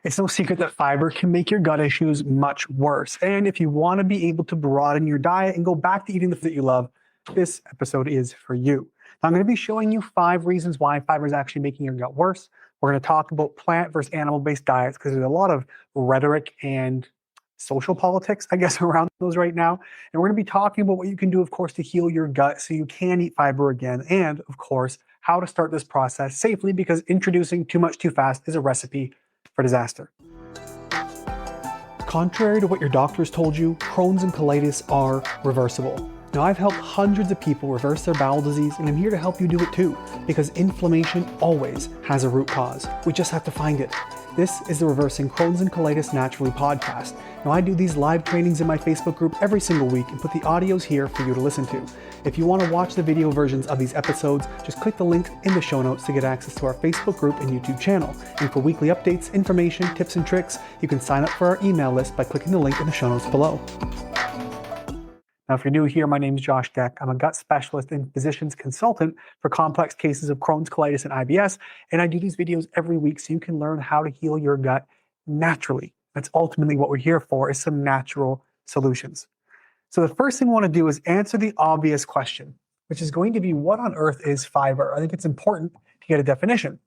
It's no secret that fiber can make your gut issues much worse. And if you want to be able to broaden your diet and go back to eating the food that you love, this episode is for you. Now, I'm going to be showing you 5 reasons why fiber is actually making your gut worse. We're going to talk about plant versus animal-based diets because there's a lot of rhetoric and social politics, I guess, around those right now. And we're going to be talking about what you can do, of course, to heal your gut so you can eat fiber again. And, of course, how to start this process safely, because introducing too much too fast is a recipe for disaster. Contrary to what your doctors told you, Crohn's and colitis are reversible. Now, I've helped hundreds of people reverse their bowel disease, and I'm here to help you do it too, because inflammation always has a root cause. We just have to find it. This is the Reversing Crohn's and Colitis Naturally podcast. Now, I do these live trainings in my Facebook group every single week and put the audios here for you to listen to. If you want to watch the video versions of these episodes, just click the link in the show notes to get access to our Facebook group and YouTube channel. And for weekly updates, information, tips, and tricks, you can sign up for our email list by clicking the link in the show notes below. Now, if you're new here, my name is Josh Deck. I'm a gut specialist and physician's consultant for complex cases of Crohn's, colitis, and IBS. And I do these videos every week so you can learn how to heal your gut naturally. That's ultimately what we're here for, is some natural solutions. So the first thing I want to do is answer the obvious question, which is going to be, what on earth is fiber? I think it's important to get a definition.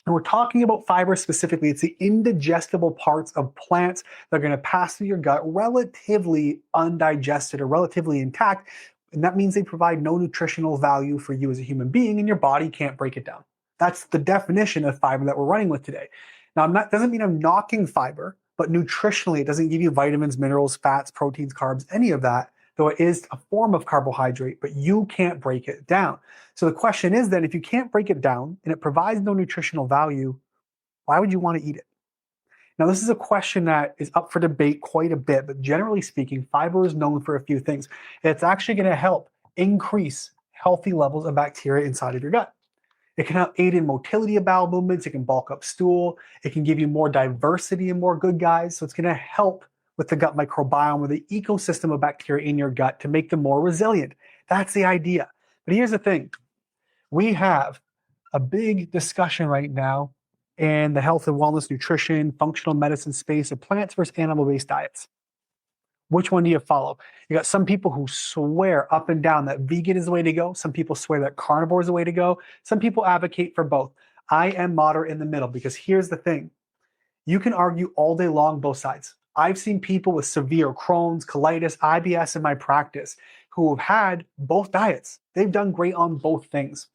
And we're talking about fiber specifically. It's the indigestible parts of plants that are going to pass through your gut relatively undigested or relatively intact. And that means they provide no nutritional value for you as a human being, and your body can't break it down. That's the definition of fiber that we're running with today. Now, doesn't mean I'm knocking fiber, but nutritionally, it doesn't give you vitamins, minerals, fats, proteins, carbs, any of that, though it is a form of carbohydrate, but you can't break it down. So the question is then, if you can't break it down and it provides no nutritional value, why would you want to eat it? Now, this is a question that is up for debate quite a bit, but generally speaking, fiber is known for a few things. It's actually going to help increase healthy levels of bacteria inside of your gut. It can help aid in motility of bowel movements. It can bulk up stool. It can give you more diversity and more good guys. So it's going to help with the gut microbiome or the ecosystem of bacteria in your gut to make them more resilient. That's the idea. But here's the thing. We have a big discussion right now in the health and wellness, nutrition, functional medicine space of plants versus animal-based diets. Which one do you follow? You got some people who swear up and down that vegan is the way to go. Some people swear that carnivore is the way to go. Some people advocate for both. I am moderate in the middle, because here's the thing. You can argue all day long both sides. I've seen people with severe Crohn's, colitis, IBS in my practice who have had both diets. They've done great on both things.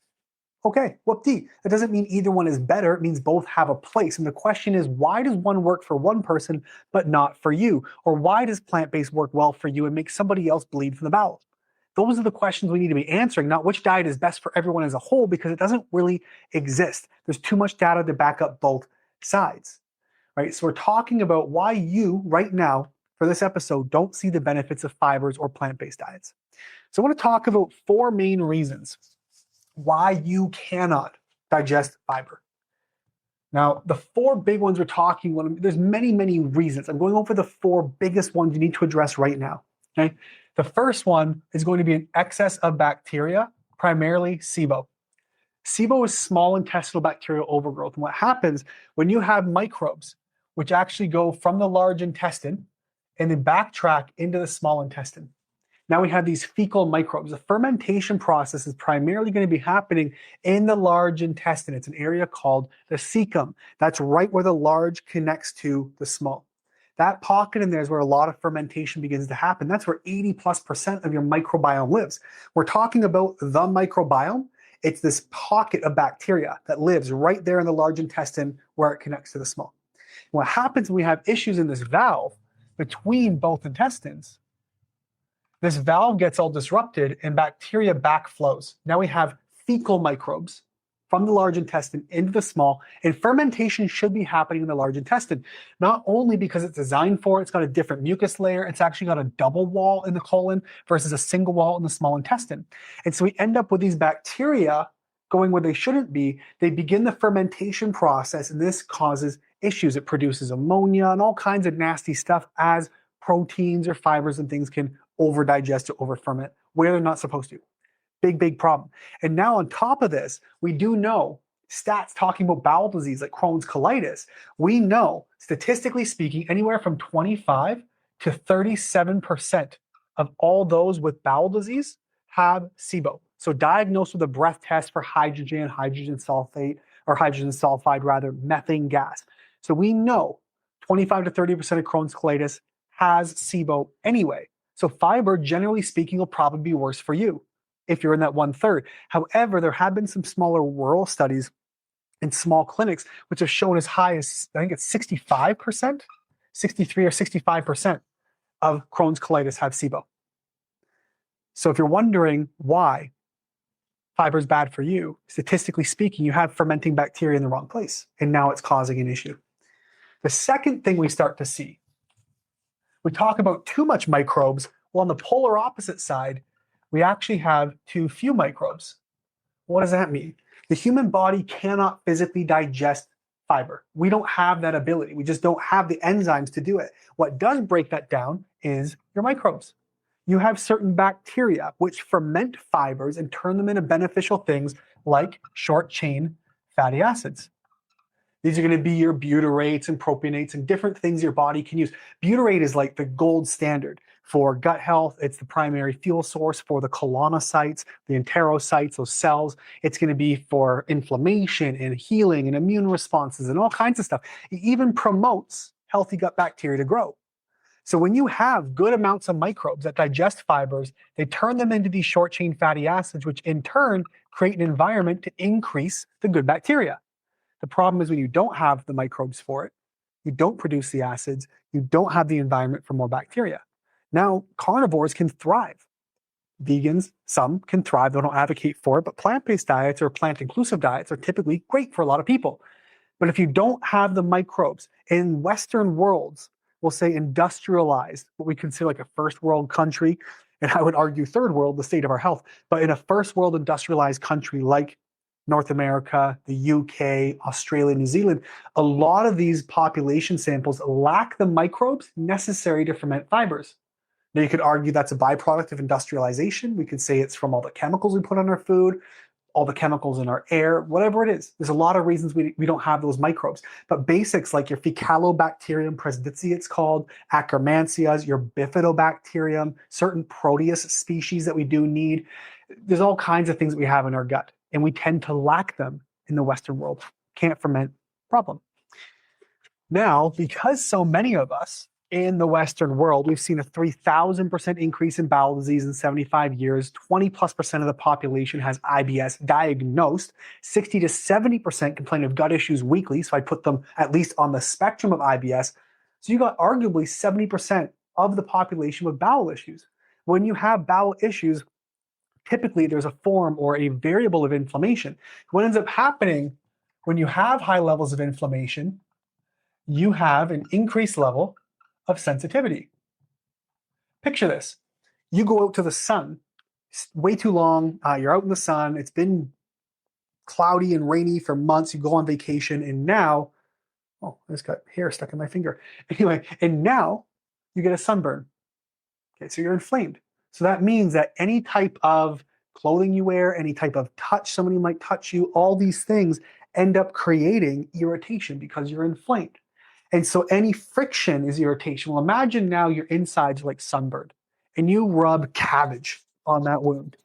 Okay, whoop-dee. That doesn't mean either one is better. It means both have a place. And the question is, why does one work for one person but not for you? Or why does plant-based work well for you and make somebody else bleed from the bowel? Those are the questions we need to be answering, not which diet is best for everyone as a whole, because it doesn't really exist. There's too much data to back up both sides. Right? So we're talking about why you, right now, for this episode, don't see the benefits of fibers or plant-based diets. So I want to talk about 4 main reasons why you cannot digest fiber. Now, the 4 big ones we're talking about, there's many, many reasons. I'm going over the 4 biggest ones you need to address right now. Okay? The first one is going to be an excess of bacteria, primarily SIBO. SIBO is small intestinal bacterial overgrowth. And what happens when you have microbes, which actually go from the large intestine and then backtrack into the small intestine. Now we have these fecal microbes. The fermentation process is primarily going to be happening in the large intestine. It's an area called the cecum. That's right where the large connects to the small. That pocket in there is where a lot of fermentation begins to happen. That's where 80+% of your microbiome lives. We're talking about the microbiome. It's this pocket of bacteria that lives right there in the large intestine where it connects to the small. What happens when we have issues in this valve between both intestines, this valve gets all disrupted and bacteria backflows. Now we have fecal microbes from the large intestine into the small, and fermentation should be happening in the large intestine. Not only because it's designed for it, it's got a different mucus layer, it's actually got a double wall in the colon versus a single wall in the small intestine. And so we end up with these bacteria going where they shouldn't be. They begin the fermentation process, and this causes issues. It produces ammonia and all kinds of nasty stuff as proteins or fibers and things can over-digest or over-ferment where they're not supposed to. Big, big problem. And now on top of this, we do know stats talking about bowel disease like Crohn's colitis, we know, statistically speaking, anywhere from 25 to 37% of all those with bowel disease have SIBO. So diagnosed with a breath test for hydrogen sulfate, or hydrogen sulfide rather, methane gas. So we know 25 to 30% of Crohn's colitis has SIBO anyway. So fiber, generally speaking, will probably be worse for you if you're in that 1/3. However, there have been some smaller rural studies in small clinics which have shown as high as, I think it's 65%, 63 or 65% of Crohn's colitis have SIBO. So if you're wondering why fiber is bad for you, statistically speaking, you have fermenting bacteria in the wrong place, and now it's causing an issue. The second thing we start to see, we talk about too much microbes. Well, on the polar opposite side, we actually have too few microbes. What does that mean? The human body cannot physically digest fiber. We don't have that ability. We just don't have the enzymes to do it. What does break that down is your microbes. You have certain bacteria which ferment fibers and turn them into beneficial things like short chain fatty acids. These are going to be your butyrates and propionates and different things your body can use. Butyrate is like the gold standard for gut health. It's the primary fuel source for the colonocytes, the enterocytes, those cells. It's going to be for inflammation and healing and immune responses and all kinds of stuff. It even promotes healthy gut bacteria to grow. So when you have good amounts of microbes that digest fibers, they turn them into these short chain fatty acids, which in turn create an environment to increase the good bacteria. The problem is when you don't have the microbes for it, you don't produce the acids, you don't have the environment for more bacteria. Now, carnivores can thrive. Vegans, some can thrive, they don't advocate for it, but plant-based diets or plant-inclusive diets are typically great for a lot of people. But if you don't have the microbes, in Western worlds, we'll say industrialized, what we consider like a first world country, and I would argue third world, the state of our health, but in a first world industrialized country like North America, the UK, Australia, New Zealand, a lot of these population samples lack the microbes necessary to ferment fibers. Now, you could argue that's a byproduct of industrialization. We could say it's from all the chemicals we put on our food, all the chemicals in our air, whatever it is. There's a lot of reasons we don't have those microbes. But basics like your Fecalobacterium presbyteriae, it's called, Akkermansias, your Bifidobacterium, certain Proteus species that we do need. There's all kinds of things that we have in our gut, and we tend to lack them in the Western world. Can't ferment, problem. Now, because so many of us in the Western world, we've seen a 3,000% increase in bowel disease in 75 years. 20+% of the population has IBS diagnosed. 60 to 70% complain of gut issues weekly. So I put them at least on the spectrum of IBS. So you got arguably 70% of the population with bowel issues. When you have bowel issues, typically there's a form or a variable of inflammation. What ends up happening when you have high levels of inflammation, you have an increased level of sensitivity. Picture this. You go out to the sun way too long. You're out in the sun. It's been cloudy and rainy for months. You go on vacation, and now, oh, I just got hair stuck in my finger. Anyway, and now you get a sunburn. Okay, so you're inflamed. So that means that any type of clothing you wear, any type of touch, somebody might touch you, all these things end up creating irritation because you're inflamed. And so any friction is irritation. Well, imagine now your insides are like sunburned and you rub cabbage on that wound.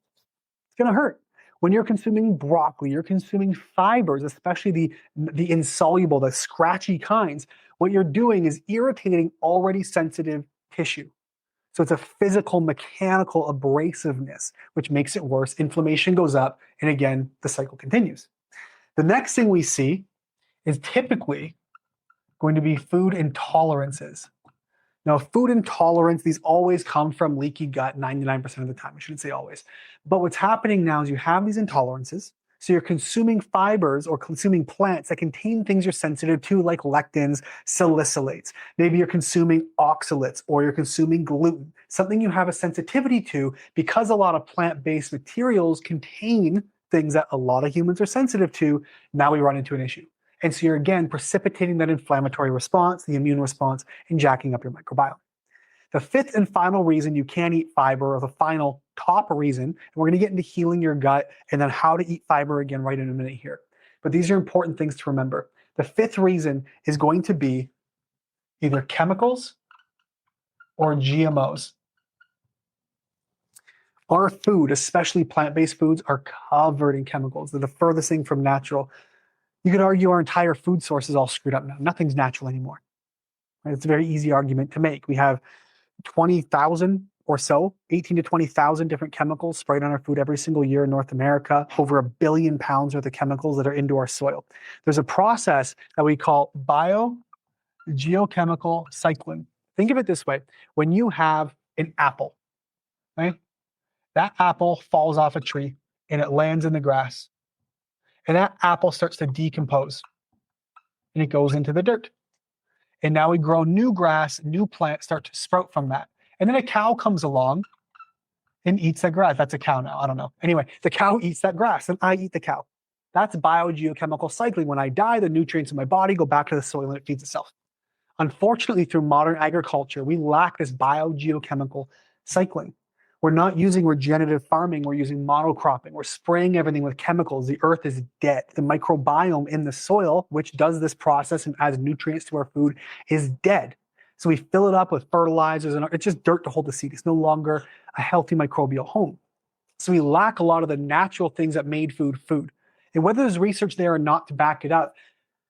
It's going to hurt. When you're consuming broccoli, you're consuming fibers, especially the insoluble, the scratchy kinds. What you're doing is irritating already sensitive tissue. So it's a physical, mechanical abrasiveness, which makes it worse. Inflammation goes up, and again, the cycle continues. The next thing we see is typically going to be food intolerances. Now, food intolerance, these always come from leaky gut 99% of the time. I shouldn't say always. But what's happening now is you have these intolerances. So you're consuming fibers or consuming plants that contain things you're sensitive to, like lectins, salicylates. Maybe you're consuming oxalates or you're consuming gluten, something you have a sensitivity to because a lot of plant-based materials contain things that a lot of humans are sensitive to. Now we run into an issue. And so you're again precipitating that inflammatory response, the immune response, and jacking up your microbiome. The fifth and final reason you can't eat fiber, or the final top reason, and we're going to get into healing your gut and then how to eat fiber again right in a minute here. But these are important things to remember. The fifth reason is going to be either chemicals or GMOs. Our food, especially plant-based foods, are covered in chemicals. They're the furthest thing from natural. You could argue our entire food source is all screwed up now. Nothing's natural anymore. Right? It's a very easy argument to make. We have 20,000 or so, 18 to 20,000 different chemicals sprayed on our food every single year in North America, over 1 billion pounds worth of chemicals that are into our soil. There's a process that we call biogeochemical cycling. Think of it this way. When you have an apple, right? That apple falls off a tree and it lands in the grass. And that apple starts to decompose and it goes into the dirt. And now we grow new grass, new plants start to sprout from that. And then a cow comes along and eats that grass. That's a cow now, I don't know. Anyway, the cow eats that grass and I eat the cow. That's biogeochemical cycling. When I die, the nutrients in my body go back to the soil and it feeds itself. Unfortunately, through modern agriculture, we lack this biogeochemical cycling. We're not using regenerative farming, we're using monocropping. We're spraying everything with chemicals. The earth is dead. The microbiome in the soil, which does this process and adds nutrients to our food, is dead. So we fill it up with fertilizers and it's just dirt to hold the seed. It's no longer a healthy microbial home. So we lack a lot of the natural things that made food food. And whether there's research there or not to back it up,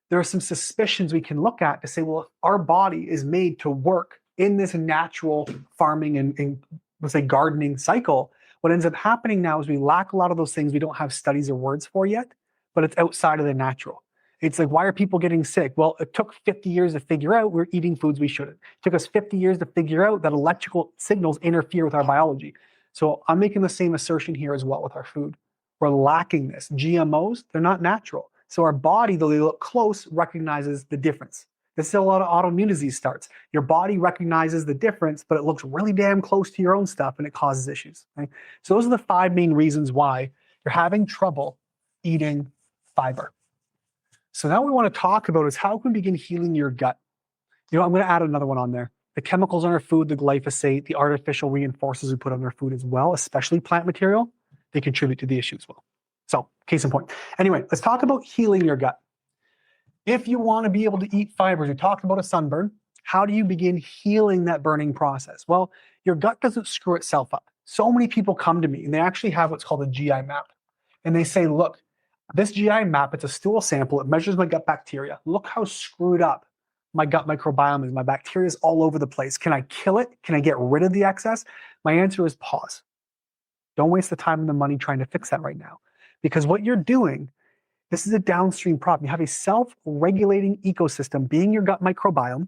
there are some suspicions we can look at to say, well, if our body is made to work in this natural farming and let's say gardening cycle, what ends up happening now is we lack a lot of those things we don't have studies or words for yet, but it's outside of the natural. It's like, why are people getting sick? Well, it took 50 years to figure out we're eating foods we shouldn't. It took us 50 years to figure out that electrical signals interfere with our biology. So I'm making the same assertion here as well with our food. We're lacking this. GMOs, they're not natural. So our body, though they look close, recognizes the difference. This is a lot of autoimmune disease starts. Your body recognizes the difference, but it looks really damn close to your own stuff and it causes issues. Right? So those are the 5 main reasons why you're having trouble eating fiber. So now what we want to talk about is how can we begin healing your gut? You know, I'm going to add another one on there. The chemicals in our food, the glyphosate, the artificial reinforcers we put on our food as well, especially plant material, they contribute to the issue as well. So case in point. Anyway, let's talk about healing your gut. If you want to be able to eat fibers, we talked about a sunburn. How do you begin healing that burning process? Well, your gut doesn't screw itself up. So many people come to me and they actually have what's called a GI map. And they say, look, this GI map, it's a stool sample. It measures my gut bacteria. Look how screwed up my gut microbiome is. My bacteria is all over the place. Can I kill it? Can I get rid of the excess? My answer is pause. Don't waste the time and the money trying to fix that right now. Because what you're doing, this is a downstream problem. You have a self-regulating ecosystem being your gut microbiome,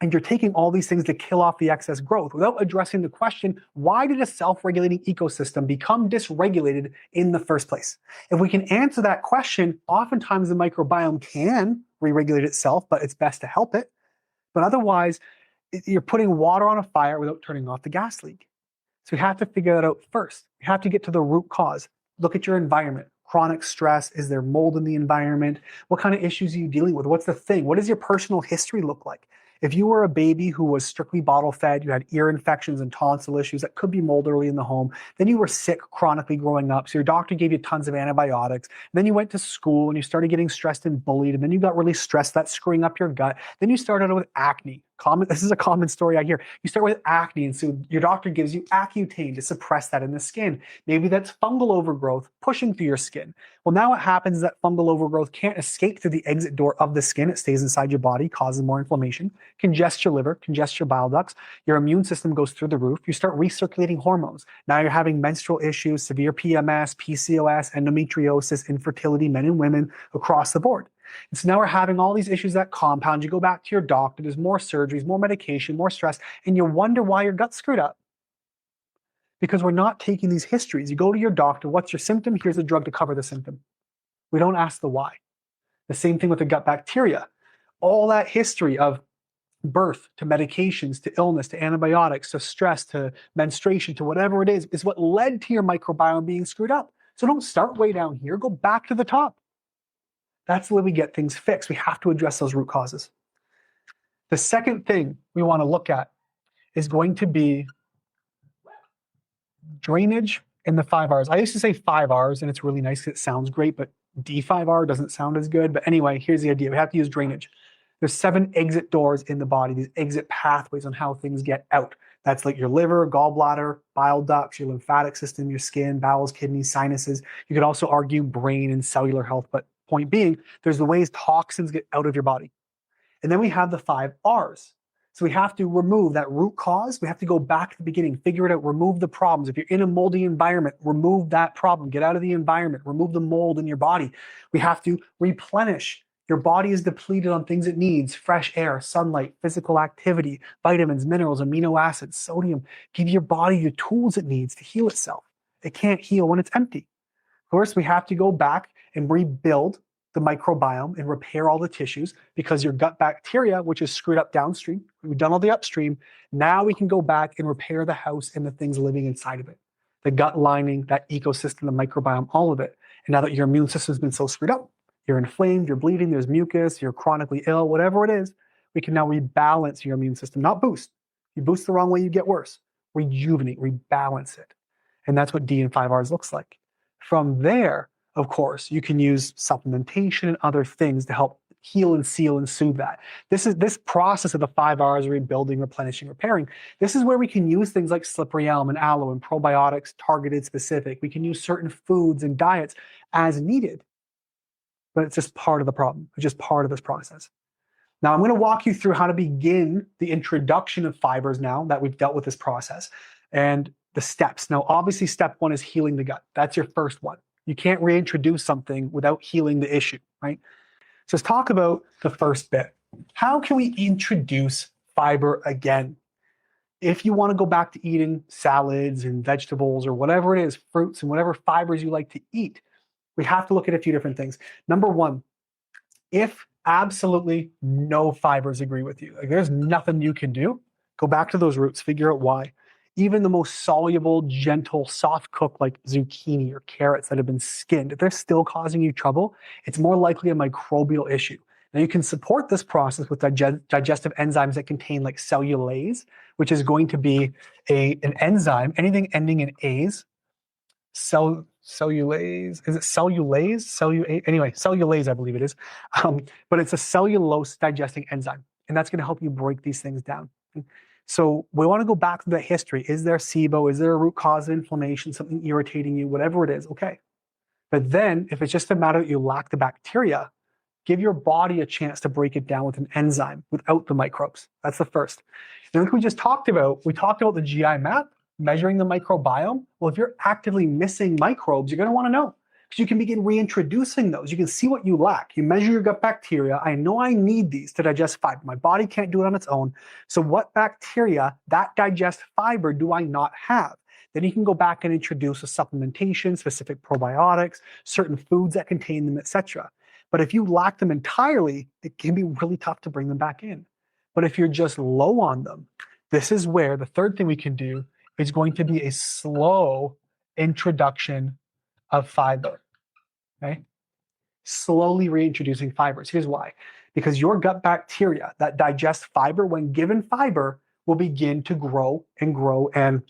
and you're taking all these things to kill off the excess growth without addressing the question, why did a self-regulating ecosystem become dysregulated in the first place? If we can answer that question, oftentimes the microbiome can re-regulate itself, but it's best to help it. But otherwise, you're putting water on a fire without turning off the gas leak. So you have to figure that out first. You have to get to the root cause. Look at your environment. Chronic stress, is there mold in the environment? What kind of issues are you dealing with? What's the thing? What does your personal history look like? If you were a baby who was strictly bottle fed, you had ear infections and tonsil issues that could be mold early in the home, then you were sick chronically growing up, so your doctor gave you tons of antibiotics, then you went to school and you started getting stressed and bullied, and then you got really stressed, that's screwing up your gut, then you started out with acne. This is a common story I hear. You start with acne, and so your doctor gives you Accutane to suppress that in the skin. Maybe that's fungal overgrowth pushing through your skin. Well, now what happens is that fungal overgrowth can't escape through the exit door of the skin. It stays inside your body, causes more inflammation, congests your liver, congests your bile ducts. Your immune system goes through the roof. You start recirculating hormones. Now you're having menstrual issues, severe PMS, PCOS, endometriosis, infertility, men and women across the board. And so now we're having all these issues that compound. You go back to your doctor, there's more surgeries, more medication, more stress, and you wonder why your gut's screwed up. Because we're not taking these histories. You go to your doctor, what's your symptom? Here's a drug to cover the symptom. We don't ask the why. The same thing with the gut bacteria. All that history of birth to medications to illness to antibiotics to stress to menstruation to whatever it is what led to your microbiome being screwed up. So don't start way down here, go back to the top. That's the way we get things fixed. We have to address those root causes. The second thing we want to look at is going to be drainage in the 5 R's. I used to say 5 R's, and it's really nice because it sounds great, but D5R doesn't sound as good, but anyway, here's the idea. We have to use drainage. There's 7 exit doors in the body, these exit pathways on how things get out. That's like your liver, gallbladder, bile ducts, your lymphatic system, your skin, bowels, kidneys, sinuses. You could also argue brain and cellular health, but point being, there's the ways toxins get out of your body. And then we have the 5 R's. So we have to remove that root cause. We have to go back to the beginning, figure it out, remove the problems. If you're in a moldy environment, remove that problem, get out of the environment, remove the mold in your body. We have to replenish. Your body is depleted on things it needs: fresh air, sunlight, physical activity, vitamins, minerals, amino acids, sodium. Give your body the tools it needs to heal itself. It can't heal when it's empty. Of course, we have to go back and rebuild the microbiome and repair all the tissues, because your gut bacteria, which is screwed up downstream, we've done all the upstream. Now we can go back and repair the house and the things living inside of it. The gut lining, that ecosystem, the microbiome, all of it. And now that your immune system's been so screwed up, you're inflamed, you're bleeding, there's mucus, you're chronically ill, whatever it is, we can now rebalance your immune system, not boost. You boost the wrong way, you get worse. Rejuvenate, rebalance it. And that's what D and 5Rs looks like. From there, of course, you can use supplementation and other things to help heal and seal and soothe that. This process of the 5Rs, rebuilding, replenishing, repairing. This is where we can use things like slippery elm and aloe and probiotics, targeted, specific. We can use certain foods and diets as needed, but it's just part of the problem. It's just part of this process. Now, I'm going to walk you through how to begin the introduction of fibers now that we've dealt with this process and the steps. Now, obviously, step 1 is healing the gut. That's your first one. You can't reintroduce something without healing the issue, right? So let's talk about the first bit. How can we introduce fiber again? If you want to go back to eating salads and vegetables or whatever it is, fruits and whatever fibers you like to eat, we have to look at a few different things. Number 1, if absolutely no fibers agree with you, like there's nothing you can do, go back to those roots, figure out why. Even the most soluble, gentle, soft cook like zucchini or carrots that have been skinned, if they're still causing you trouble, it's more likely a microbial issue. Now you can support this process with digestive enzymes that contain like cellulase, which is going to be an enzyme, anything ending in A's, cellulase, is it cellulase? Anyway, cellulase, I believe it is. But it's a cellulose digesting enzyme, and that's going to help you break these things down. So we want to go back to the history. Is there SIBO? Is there a root cause of inflammation, something irritating you, whatever it is? Okay. But then if it's just a matter that you lack the bacteria, give your body a chance to break it down with an enzyme without the microbes. That's the first. And like we just talked about, the GI map, measuring the microbiome. Well, if you're actively missing microbes, you're going to want to know, because you can begin reintroducing those. You can see what you lack. You measure your gut bacteria. I know I need these to digest fiber. My body can't do it on its own. So what bacteria that digest fiber do I not have? Then you can go back and introduce a supplementation, specific probiotics, certain foods that contain them, etc. But if you lack them entirely, it can be really tough to bring them back in. But if you're just low on them, this is where the third thing we can do is going to be a slow introduction of fiber. Okay? Slowly reintroducing fibers. Here's why. Because your gut bacteria that digest fiber, when given fiber, will begin to grow and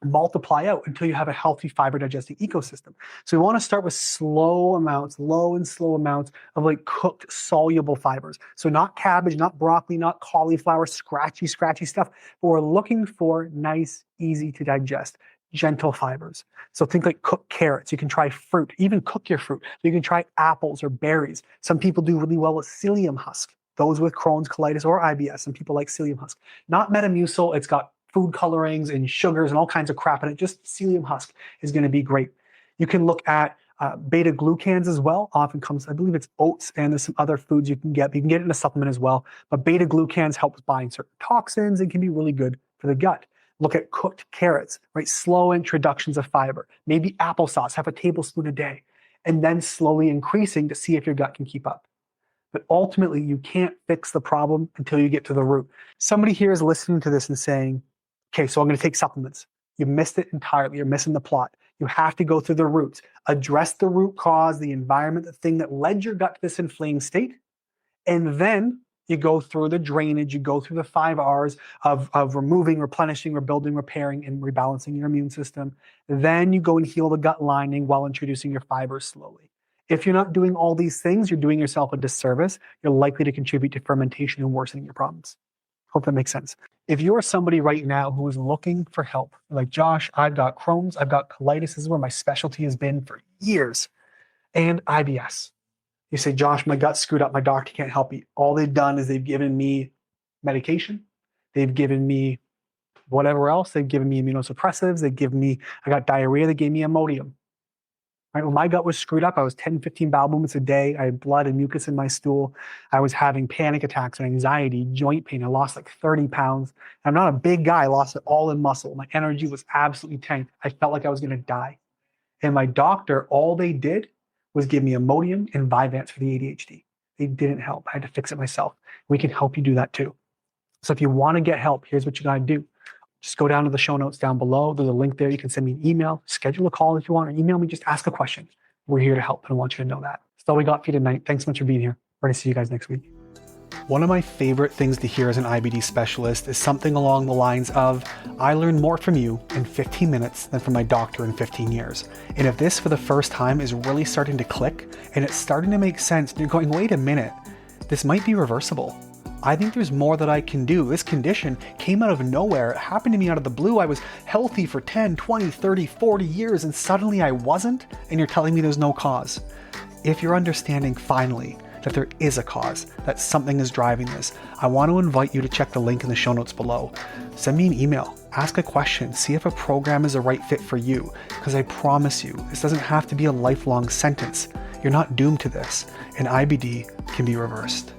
multiply out until you have a healthy fiber digesting ecosystem. So we want to start with slow amounts, low and slow amounts of like cooked soluble fibers. So not cabbage, not broccoli, not cauliflower, scratchy stuff, but we're looking for nice, easy to digest, gentle fibers. So think like cooked carrots. You can try fruit, even cook your fruit. So you can try apples or berries. Some people do really well with psyllium husk. Those with Crohn's, colitis, or IBS. Some people like psyllium husk. Not Metamucil. It's got food colorings and sugars and all kinds of crap in it. Just psyllium husk is going to be great. You can look at beta glucans as well. Often comes, I believe it's oats, and there's some other foods you can get. You can get it in a supplement as well. But beta glucans helps bind certain toxins and can be really good for the gut. Look at cooked carrots, right? Slow introductions of fiber. Maybe applesauce, have a tablespoon a day, and then slowly increasing to see if your gut can keep up. But ultimately, you can't fix the problem until you get to the root. Somebody here is listening to this and saying, okay, so I'm going to take supplements. You missed it entirely. You're missing the plot. You have to go through the roots, address the root cause, the environment, the thing that led your gut to this inflamed state. And then you go through the drainage, you go through the 5 R's of removing, replenishing, rebuilding, repairing, and rebalancing your immune system. Then you go and heal the gut lining while introducing your fibers slowly. If you're not doing all these things, you're doing yourself a disservice. You're likely to contribute to fermentation and worsening your problems. Hope that makes sense. If you're somebody right now who is looking for help, like Josh, I've got Crohn's, I've got colitis, this is where my specialty has been for years, and IBS. You say, Josh, my gut's screwed up, my doctor can't help me. All they've done is they've given me medication, they've given me whatever else, they've given me immunosuppressives, I got diarrhea, they gave me Imodium. Right? When my gut was screwed up, I was 10, 15 bowel movements a day. I had blood and mucus in my stool. I was having panic attacks and anxiety, joint pain. I lost like 30 pounds. I'm not a big guy. I lost it all in muscle. My energy was absolutely tanked. I felt like I was going to die. And my doctor, all they did was give me Imodium and Vyvanse for the ADHD. They didn't help. I had to fix it myself. We can help you do that too. So if you want to get help, here's what you got to do. Just go down to the show notes down below. There's a link there. You can send me an email, schedule a call if you want, or email me, just ask a question. We're here to help, and I want you to know that. That's all we got for you tonight. Thanks so much for being here. We're going to see you guys next week. One of my favorite things to hear as an IBD specialist is something along the lines of, I learned more from you in 15 minutes than from my doctor in 15 years. And if this for the first time is really starting to click, and it's starting to make sense, and you're going, wait a minute, this might be reversible. I think there's more that I can do. This condition came out of nowhere. It happened to me out of the blue. I was healthy for 10, 20, 30, 40 years, and suddenly I wasn't, and you're telling me there's no cause. If you're understanding finally that there is a cause, that something is driving this, I want to invite you to check the link in the show notes below. Send me an email, ask a question, see if a program is a right fit for you, because I promise you, this doesn't have to be a lifelong sentence. You're not doomed to this, and IBD can be reversed.